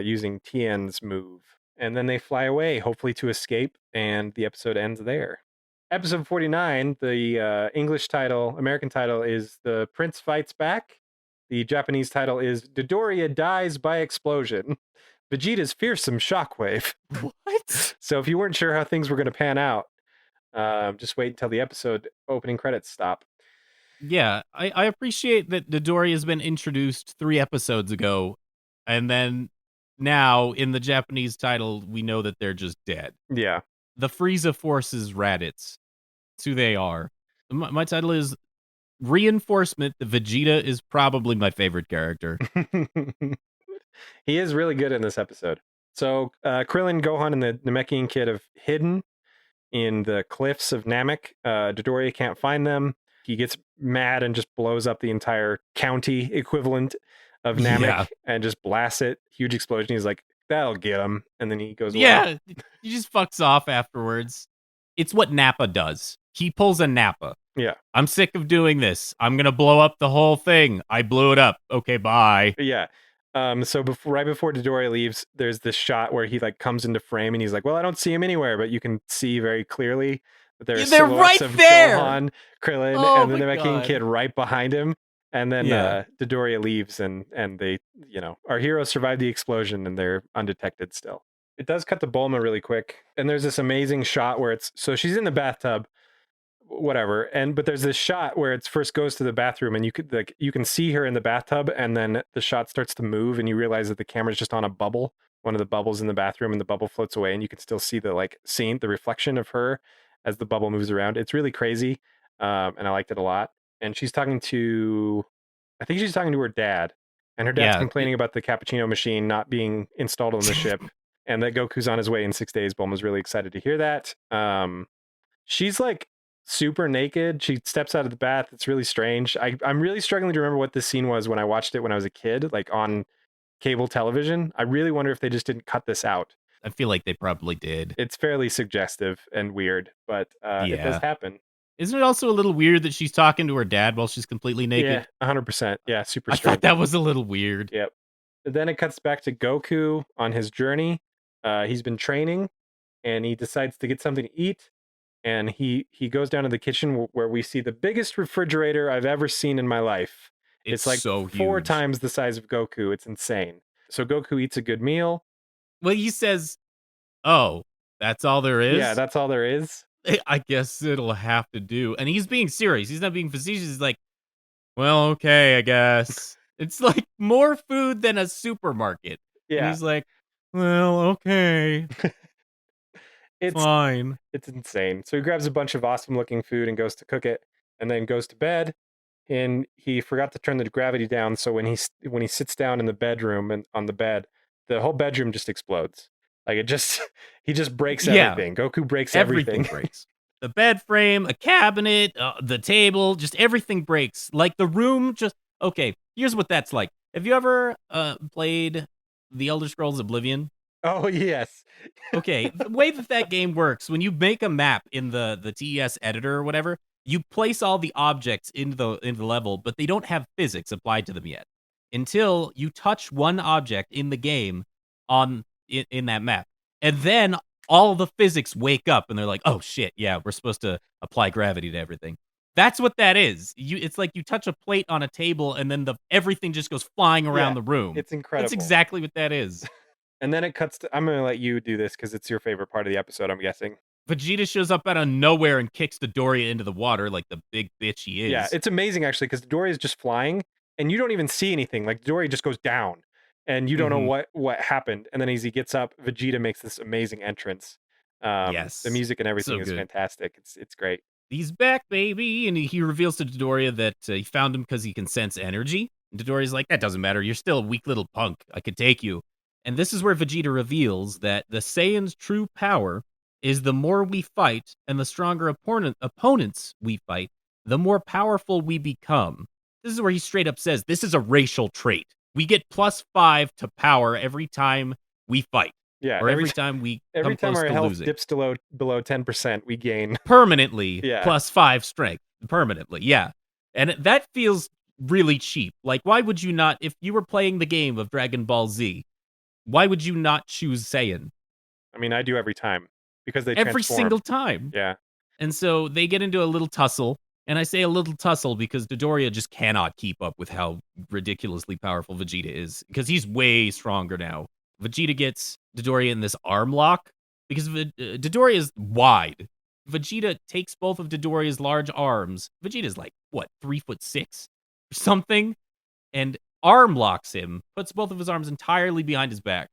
using Tien's move. And then they fly away, hopefully to escape. And the episode ends there. Episode 49, the English title, American title is The Prince Fights Back. The Japanese title is Dodoria Dies by Explosion. Vegeta's Fearsome Shockwave. What? So if you weren't sure how things were going to pan out, just wait until the episode opening credits stop. Yeah, I appreciate that Midori has been introduced 3 episodes ago, and then now in the Japanese title, we know that they're just dead. Yeah. The Frieza Forces Raditz. That's who they are. My title is Reinforcement that Vegeta is probably my favorite character. He is really good in this episode. So Krillin, Gohan, and the Namekian kid have hidden in the cliffs of Namek. Dodoria can't find them. He gets mad and just blows up the entire county equivalent of Yeah. Namek and just blasts it. Huge explosion. He's like, "That'll get him," and then he goes away. Yeah, he just fucks off afterwards. It's what Nappa does. He pulls a Nappa. Yeah, I'm sick of doing this. I'm gonna blow up the whole thing. I blew it up. Okay, bye. yeah. So right before Dodoria leaves, there's this shot where he like comes into frame and he's like, "Well, I don't see him anywhere," but you can see very clearly that there are They're silhouettes right of there. Gohan, Krillin, Oh and the my Namekian kid god. right behind him. And then Yeah. Dodoria leaves, and they, our heroes survive the explosion, and they're undetected still. It does cut to Bulma really quick, and there's this amazing shot where she's in the bathtub, whatever, but there's this shot where it first goes to the bathroom, and you can see her in the bathtub, and then the shot starts to move, and you realize that the camera's just on a bubble, one of the bubbles in the bathroom, and the bubble floats away, and you can still see the reflection of her as the bubble moves around. It's really crazy, and I liked it a lot. And I think she's talking to her dad, and her dad's Yeah. complaining about the cappuccino machine not being installed on the ship, and that Goku's on his way in 6 days. Bulma's really excited to hear that. She's like super naked. She steps out of the bath. It's really strange. I'm really struggling to remember what this scene was when I watched it when I was a kid, like on cable television. I really wonder if they just didn't cut this out. I feel like they probably did. It's fairly suggestive and weird, but it does Yeah. happen. Isn't it also a little weird that she's talking to her dad while she's completely Yeah, naked? 100%. Yeah, super I thought strange. that was a little weird. Yep. Then it cuts back to Goku on his journey. He's been training, and he decides to get something to eat. And he goes down to the kitchen where we see the biggest refrigerator I've ever seen in my life. It's It's like so 4 huge. times the size of Goku. It's insane. So Goku eats a good meal. Well, he says, "Oh, that's all there Yeah, is?" that's all there is. I guess it'll have to do. And he's being serious. He's not being facetious. He's like, "Well, okay, I guess." It's like more food than a supermarket. And Yeah. he's like, "Well, okay, It's fine." it's insane. So he grabs a bunch of awesome looking food and goes to cook it, and then goes to bed. And he forgot to turn the gravity down, so when he sits down in the bedroom and on the bed, the whole bedroom just explodes. Like it just he just breaks Yeah, everything. Goku breaks everything everything. breaks. The bed frame, a cabinet, the table, just everything breaks. Like the room just okay, here's what that's like. Have you ever played The Elder Scrolls Oblivion? Oh yes. Okay, the way that that game works, when you make a map in the TES editor or whatever, you place all the objects into the level, but they don't have physics applied to them yet until you touch one object in the game in that map, and then all the physics wake up and they're like, "Oh shit, yeah, we're supposed to apply gravity to everything." That's what that is. It's like you touch a plate on a table and then everything just goes flying around Yeah, the room. it's That's incredible. exactly what that is. And then it cuts to I'm gonna let you do this because it's your favorite part of the episode, I'm guessing. Vegeta shows up out of nowhere and kicks Dodoria into the water like the big bitch he Yeah, is. it's amazing actually because Dory is just flying and you don't even see anything. Like Dory just goes down. and you don't know Mhm. what happened. And then as he gets up, Vegeta makes this amazing entrance. The Yes. music and everything So is good. fantastic. It's great. He's back, baby. And he reveals to Dodoria that he found him because he can sense energy. And Dodoria's like, that doesn't matter. You're still a weak little punk. I could take you. And this is where Vegeta reveals that the Saiyan's true power is the more we fight and the stronger opponents we fight, the more powerful we become. This is where he straight up says, this is a racial trait. We get +5 to power every time we fight Yeah, or every time we every come time close our to health losing. dips below 10%, we gain. Permanently Yeah. +5 strength, permanently, yeah, and that feels really cheap. Like, why would you not if you were playing the game of Dragon Ball Z, why would you not choose Saiyan? I mean, I do every time because they Every transform. single time. Yeah. And so they get into a little tussle, and I say a little tussle because Dodoria just cannot keep up with how ridiculously powerful Vegeta is, because he's way stronger now. Vegeta gets Dodoria in this arm lock because Dodoria is wide. Vegeta takes both of Dodoria's large arms. Vegeta's like, what, 3'6" or something? And arm locks him, puts both of his arms entirely behind his back.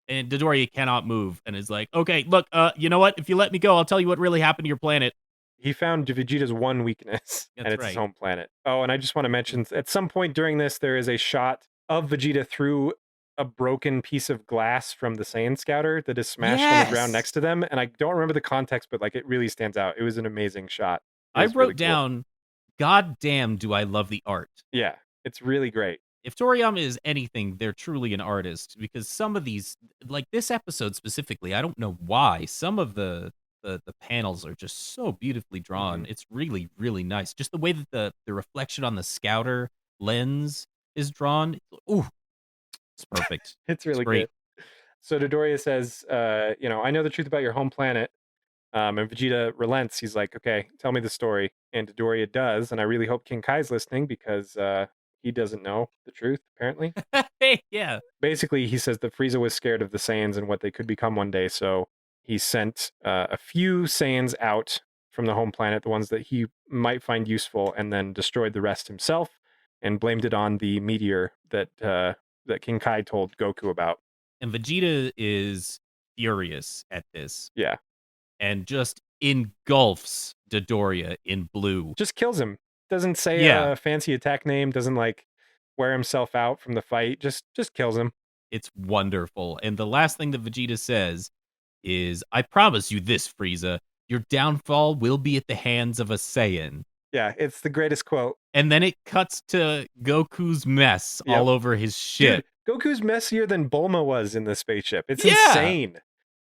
And Dodoria cannot move and is like, okay, look, you know what? If you let me go, I'll tell you what really happened to your planet. He found Vegeta's one weakness, and That's it's his right. home planet. Oh, and I just want to mention at some point during this, there is a shot of Vegeta through a broken piece of glass from the Saiyan Scouter that is smashed on the ground Yes. next to them. And I don't remember the context, but like it really stands out. It was an amazing shot. It I was really wrote cool. down, God damn, do I love the art. Yeah, it's really great. If Toriyama is anything, they're truly an artist because some of these, like this episode specifically, I don't know why. Some of the panels are just so beautifully Hmm. drawn. It's really, really nice. Just the way that the reflection on the scouter lens is drawn. Ooh, it's perfect. It's It's really good. great. So Dodoria says, I know the truth about your home planet. And Vegeta relents. He's like, okay, tell me the story. And Dodoria does. And I really hope King Kai's listening because he doesn't know the truth, apparently. Yeah. Basically, he says that Frieza was scared of the Saiyans and what they could become one day. So he sent a few Saiyans out from the home planet, the ones that he might find useful, and then destroyed the rest himself and blamed it on the meteor that King Kai told Goku about. And Vegeta is furious at this Yeah. and just engulfs Dodoria in blue. Just kills him. Doesn't say Yeah, a fancy attack name, doesn't like wear himself out from the fight, just kills him. it's wonderful. And the last thing that Vegeta says is, I promise you this, Frieza, your downfall will be at the hands of a Saiyan. Yeah, it's the greatest quote. And then it cuts to Goku's mess Yep. all over his ship. Dude, Goku's messier than Bulma was in the spaceship. It's Yeah, insane.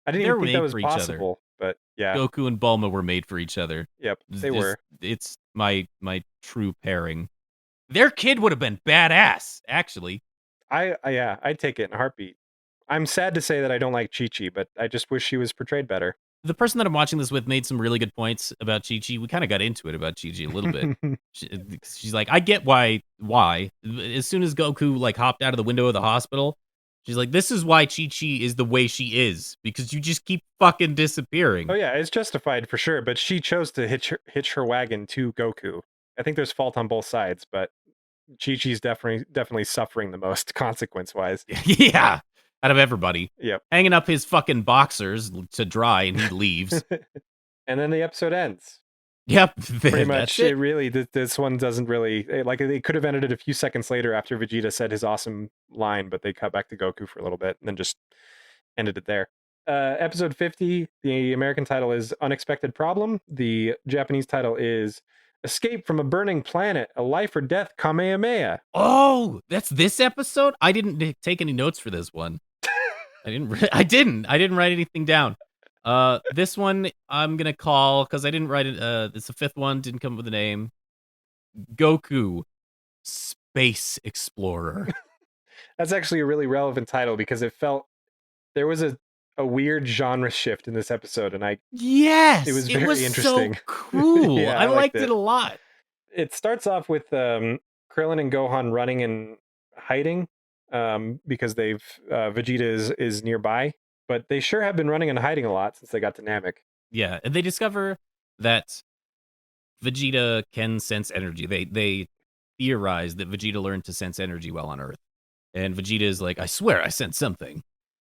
I didn't even they're think that made was for each other. possible, but yeah. Goku and Bulma were made for each other. Yep, they were. It's my true pairing. Their kid would have been badass, actually. Yeah, I'd take it in a heartbeat. I'm sad to say that I don't like Chi-Chi, but I just wish she was portrayed better. The person that I'm watching this with made some really good points about Chi-Chi. We kinda got into it about Chi-Chi a little bit. She's like, "I get why." As soon as Goku, like, hopped out of the window of the hospital, she's like, "This is why Chi-Chi is the way she is, because you just keep fucking Oh disappearing." yeah, it's justified for sure, but she chose to hitch her wagon to Goku. I think there's fault on both sides, but Chi-Chi's definitely suffering the most consequence-wise. Yeah, out of everybody. Yep. Hanging up his fucking boxers to dry, and he leaves. And then the episode ends. Yep, Pretty that's much, it. this one doesn't really like they could have ended it a few seconds later after Vegeta said his awesome line, but they cut back to Goku for a little bit and then just ended it there. Episode 50, the American title is Unexpected Problem. The Japanese title is Escape from a Burning Planet, a Life or Death Kamehameha. Oh, that's this episode? I didn't take any notes for this one. I didn't write anything down. This one I'm gonna call because I didn't write it. It's the fifth one. Didn't come up with a name. Goku, Space Explorer. That's actually a really relevant title because it felt there was a weird genre shift in this episode, and it Yes, was it was very so interesting. cool. Yeah, I I liked liked it it. a lot. It starts off with Krillin and Gohan running and hiding because they've Vegeta is nearby, but they sure have been running and hiding a lot since they got to Namek. Yeah, and they discover that Vegeta can sense energy. They theorize that Vegeta learned to sense energy while on Earth. And Vegeta is like, I swear I sent something.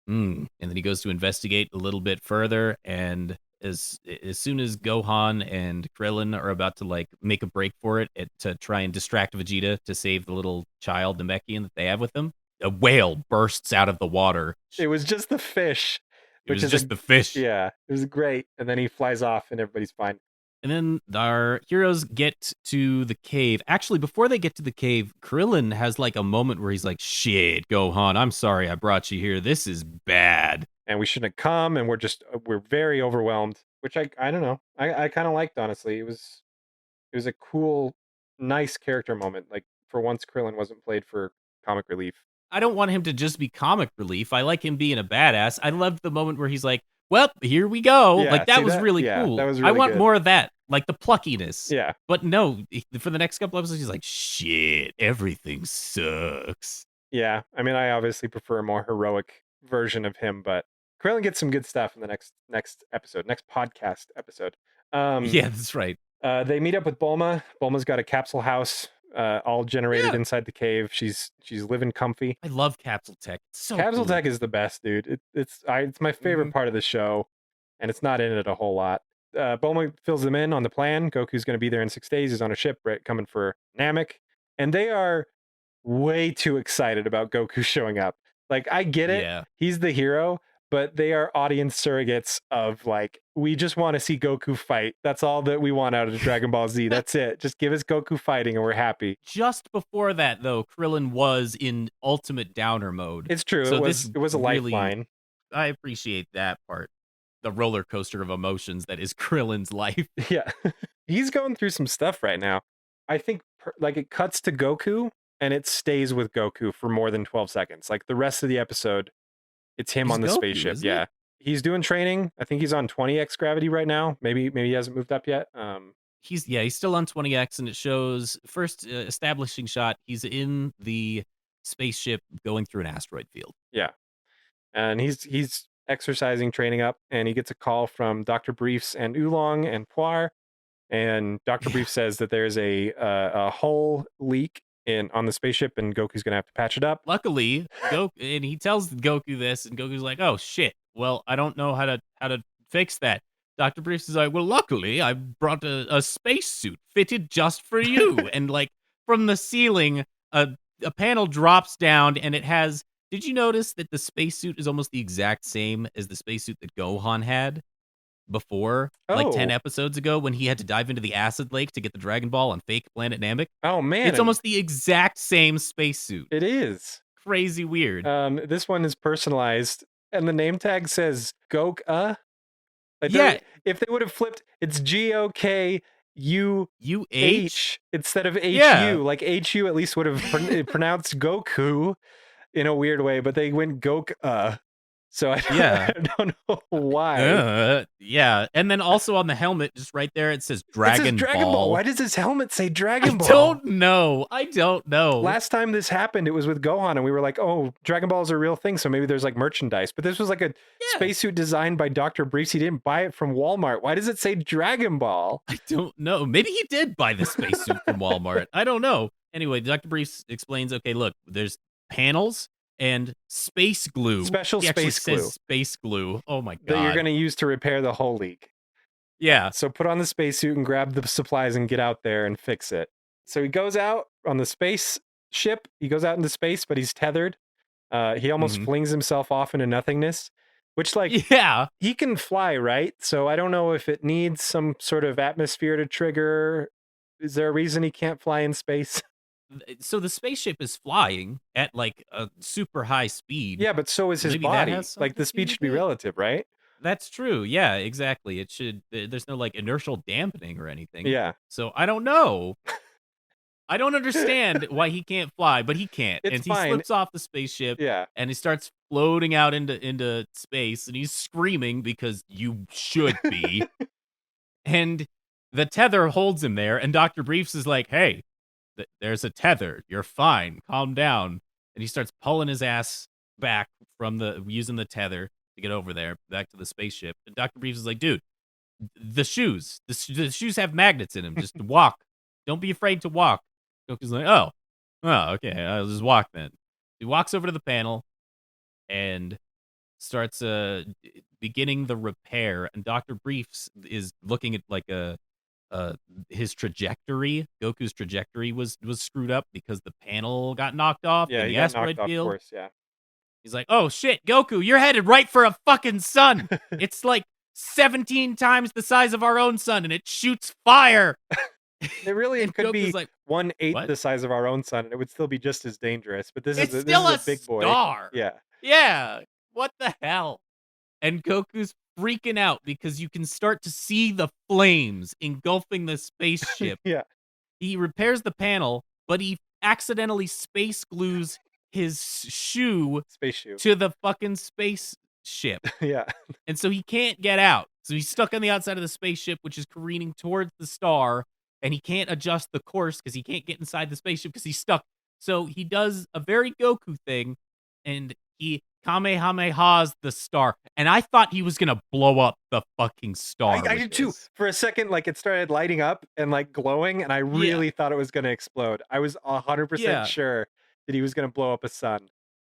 And then he goes to investigate a little bit further, and as soon as Gohan and Krillin are about to like make a break for it to try and distract Vegeta to save the little child Namekian that they have with them, a whale bursts out of the water. It was just the fish, It which was is just the fish. yeah, it was great. And then he flies off, and everybody's fine. And then our heroes get to the cave. Actually, before they get to the cave, Krillin has like a moment where he's like, shit, Gohan, I'm sorry I brought you here. This is bad. And we shouldn't have come, and we're very overwhelmed. Which I don't know. I kind of liked, honestly. It was a cool, nice character moment. Like for once, Krillin wasn't played for comic relief. I don't want him to just be comic relief. I like him being a badass. I loved the moment where he's like, well, here we go. Yeah, Like, that see was that? really Yeah, cool. that was I really want good. more of that, like the pluckiness. Yeah. But no, for the next couple episodes, he's like, shit, everything sucks. Yeah, I mean, I obviously prefer a more heroic version of him, but Krillin gets some good stuff in the next episode, next podcast episode. Yeah, that's right. They meet up with Bulma. Bulma's got a capsule house, all generated Yeah. inside the cave. She's living comfy. I love capsule tech. It's so Capsule cool. tech is the best, dude. It's my favorite part of the show, and it's not in it a whole lot. Bulma fills them in on the plan. Goku's going to be there in 6 days. He's on a ship right, coming for Namek, and they are way too excited about Goku showing up. Like, I get it. Yeah. He's the hero, but they are audience surrogates of like, we just want to see Goku fight. That's all that we want out of Dragon Ball Z. That's it. Just give us Goku fighting and we're happy. Just before that, though, Krillin was in ultimate downer mode. It's true. So it was a really, lifeline. I appreciate that part. The roller coaster of emotions that is Krillin's life. Yeah. He's going through some stuff right now. I think like it cuts to Goku and it stays with Goku for more than 12 seconds. Like the rest of the episode, it's him He's on the Goku, spaceship. isn't Yeah. He's doing training. I think he's on 20x gravity right now. Maybe he hasn't moved up yet. He's still on 20x, and it shows first establishing shot. He's in the spaceship going through an asteroid field. Yeah. And he's exercising, training up, and he gets a call from Dr. Briefs and Oolong and Poir. And Dr. Brief says that there's a hull leak on the spaceship, and Goku's gonna have to patch it up. Luckily, and he tells Goku this, and Goku's like, "Oh shit! Well, I don't know how to fix that." Dr. Briefs is like, "Well, luckily, I brought a spacesuit fitted just for you." And like from the ceiling, a panel drops down, and it has. Did you notice that the spacesuit is almost the exact same as the spacesuit that Gohan had before, like 10 Oh. episodes ago, when he had to dive into the acid lake to get the Dragon Ball on fake Planet Namek? Oh man. It's almost the exact same spacesuit. It is. Crazy weird. This one is personalized, and the name tag says Goka. Like Yeah. if they would have flipped, it's GOKUH UH? instead of HU. Yeah. Like HU at least would have pronounced Goku in a weird way, but they went Goka. So I don't know why. Yeah. And then also on the helmet, just right there, it says It Dragon says Dragon Ball. Ball. Why does his helmet say Dragon Ball? I don't know. Last time this happened, it was with Gohan, and we were like, oh, Dragon Ball is a real thing, so maybe there's like merchandise. But this was like a spacesuit designed by Dr. Briefs. He didn't buy it from Walmart. Why does it say Dragon Ball? I don't know. Maybe he did buy the spacesuit from Walmart. I don't know. Anyway, Dr. Briefs explains, okay, look, there's panels and space glue. Special He actually space glue. says space glue. Oh my god. That you're going to use to repair the hull leak. Yeah. So put on the spacesuit and grab the supplies and get out there and fix it. So he goes out on the space ship. He goes out into space, but he's tethered. He almost flings himself off into nothingness, which like, yeah, he can fly, right? So I don't know if it needs some sort of atmosphere to trigger. Is there a reason he can't fly in space? So the spaceship is flying at like a super high speed. Yeah, but so is his Maybe that body. has Like the something to speed do should be with it? relative, right? That's true. Yeah, exactly. It should. There's no like inertial dampening or anything. Yeah. So I don't know. I don't understand why he can't fly, but he can't. It's and he fine. slips off the spaceship. Yeah. And he starts floating out into space, and he's screaming because you should be. And the tether holds him there, and Dr. Briefs is like, "Hey, there's a tether. You're fine. Calm down." And he starts pulling his ass back from using the tether to get over there, back to the spaceship. And Dr. Briefs is like, "Dude, the shoes have magnets in them. Just walk. Don't be afraid to walk." Goku's like, "Oh, okay. I'll just walk then." He walks over to the panel and starts beginning the repair, and Dr. Briefs is looking at like a uh his trajectory. Goku's trajectory was screwed up because the panel got knocked off Yeah, in he the got knocked asteroid off field. course, yeah. He's like, "Oh shit, Goku, you're headed right for a fucking sun. It's like 17 times the size of our own sun and it shoots fire." It And could Goku's be like, 1/8 "What? the size of our own sun, and it would still be just as dangerous, but It's this still is a a big boy. star." Yeah. Yeah. What the hell? And Goku's freaking out because you can start to see the flames engulfing the spaceship. Yeah. He repairs the panel, but he accidentally space glues his shoe Space shoe. to the fucking spaceship. Yeah. And so he can't get out. So he's stuck on the outside of the spaceship, which is careening towards the star, and he can't adjust the course because he can't get inside the spaceship because he's stuck. So he does a very Goku thing, and he Kamehamehas the star. And I thought he was gonna blow up the fucking star I with did too. this. For a second, like, it started lighting up and, like, glowing, and I Yeah, really thought it was gonna explode. I was 100% yeah. sure that he was gonna blow up a sun,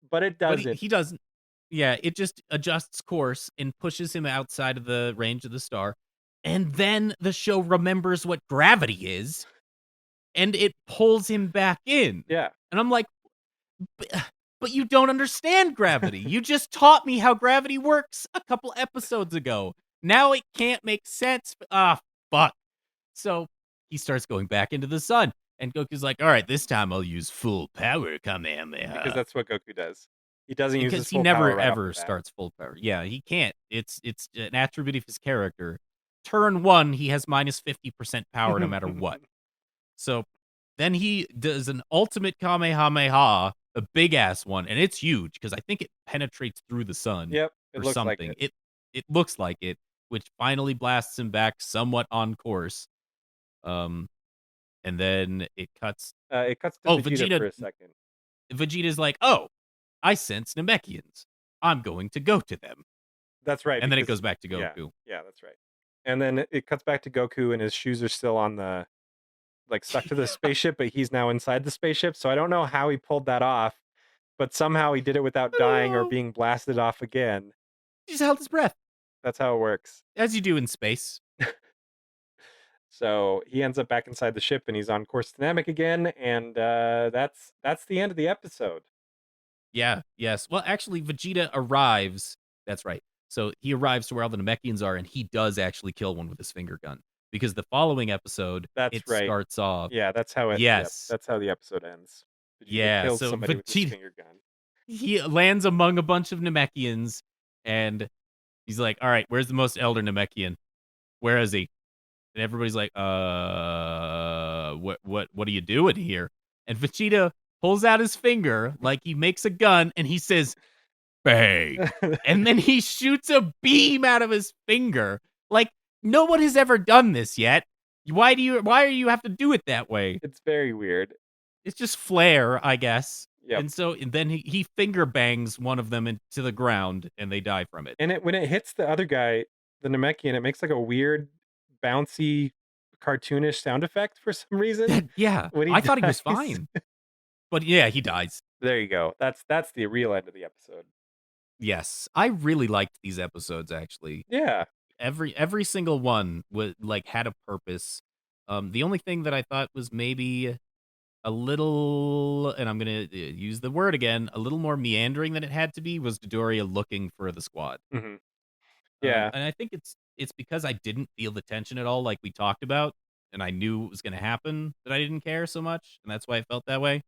but it But doesn't. he doesn't. Yeah, it just adjusts course and pushes him outside of the range of the star. And then the show remembers what gravity is and it pulls him back in. Yeah. And I'm like, but, but you don't understand gravity. You just taught me how gravity works a couple episodes ago. Now it can't make sense. Ah, fuck. So he starts going back into the sun. And Goku's like, all right, this time I'll use full power Because Kamehameha. that's what Goku does. He doesn't use his Because he full power never right off the ever bat. starts full power. Yeah, he can't. It's an attribute of his character. Turn one, he has minus 50% power no matter what. So then he does an ultimate Kamehameha, a big ass one, and it's huge because I think it penetrates through the sun Yep, it or looks like something. it. It looks like it, which finally blasts him back somewhat on course. Um, and then it cuts. It cuts to Oh, Vegeta for a second. Vegeta's like, oh, I sense Namekians. I'm going to go to them. That's right, And then it because goes back to yeah, Goku. yeah, that's right. And then it cuts back to Goku, and his shoes are still on the like stuck to the spaceship, but he's now inside the spaceship. So I don't know how he pulled that off, but somehow he did it without I don't dying or know. being blasted off again. He just held his breath, That's how it works. as you do in space. So he ends up back inside the ship, and he's on course to Namek again, and that's the end of the episode. Yeah, yes. Well, actually, Vegeta arrives. That's right. So he arrives to where all the Namekians are, and he does actually kill one with his finger gun. Because the following episode, That's it right. starts off. Yeah, that's how it. Yep, Yes. that's how the episode ends. Vegeta Yeah. kills So somebody with his Vegeta, finger gun. he lands among a bunch of Namekians, and he's like, all right, where's the most elder Namekian? Where is he? And everybody's like, what are you doing here? And Vegeta pulls out his finger like he makes a gun, and he says, bang. And then he shoots a beam out of his finger. Like, no one has ever done this yet. Why do you have to do it that way? It's very weird. It's just flair, I guess. Yep. And then he finger bangs one of them into the ground and they die from it. And when it hits the other guy, the Namekian, it makes like a weird, bouncy, cartoonish sound effect for some reason Yeah, when he I thought he was dies. fine. But yeah, he dies. There you go. That's the real end of the episode. Yes, I really liked these episodes actually. Yeah. Every single one was like had a purpose. The only thing that I thought was maybe a little, and I'm gonna use the word again, a little more meandering than it had to be was Dodoria looking for the squad. Hmm. Yeah. And I think it's because I didn't feel the tension at all, like we talked about, and I knew it was gonna happen that I didn't care so much, and that's why I felt that way.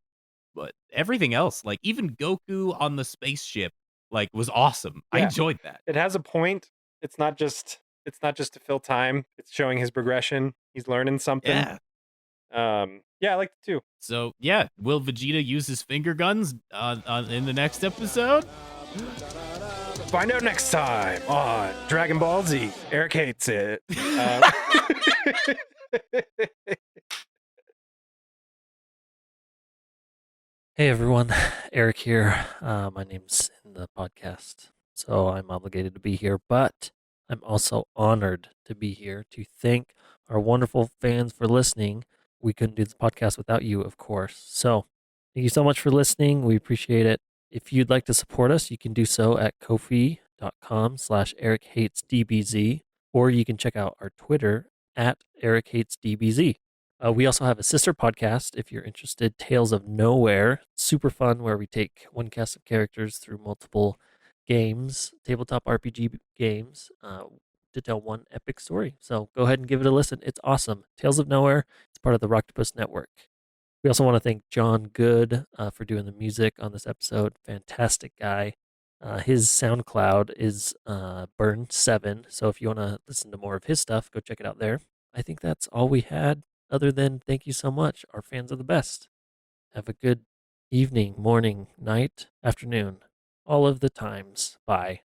But everything else, like even Goku on the spaceship, like was awesome. I Yeah. enjoyed that. It has a point. It's not just to fill time. It's showing his progression. He's learning something. Yeah. Yeah, I liked it too. So yeah, will Vegeta use his finger guns in the next episode? Find out next time on Dragon Ball Z. Eric hates it. Hey everyone, Eric here. My name's in the podcast, so I'm obligated to be here, but I'm also honored to be here to thank our wonderful fans for listening. We couldn't do this podcast without you, of course. So Thank you so much for listening. We appreciate it. If you'd like to support us, you can do so at kofi.com/EricHatesDBZ, or you can check out our Twitter at EricHatesDBZ. We also have a sister podcast if you're interested, Tales of Nowhere. Super fun, where we take one cast of characters through multiple games, tabletop RPG games, to tell one epic story. So go ahead and give it a listen. It's awesome. Tales of Nowhere. It's part of the Rocktopus Network. We also want to thank John Good for doing the music on this episode. Fantastic guy. His SoundCloud is Burn7. So if you want to listen to more of his stuff, go check it out there. I think that's all we had, other than thank you so much. Our fans are the best. Have a good evening, morning, night, afternoon, all of the times. Bye.